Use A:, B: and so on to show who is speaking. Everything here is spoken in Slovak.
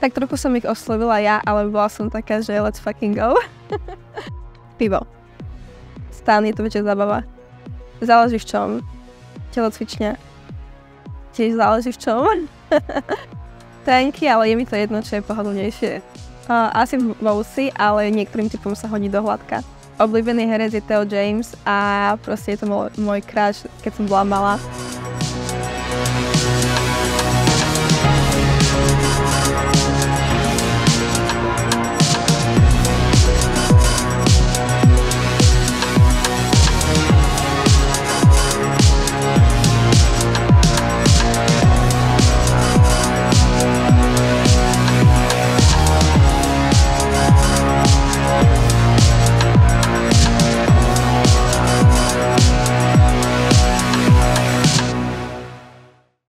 A: Tak trochu som ich oslovila ja, ale bola som taká, že let's fucking go. Pivo. Stan, je to väčšia zábava. Záleží v čom. Telocvičňa. Tiež záleží v čom. Tanky, ale je mi to jedno, čo je pohodlnejšie. Asi vousy, ale niektorým typom sa hodí do hladka. Obľúbený herec je Theo James a proste je to môj crush, keď som bola malá.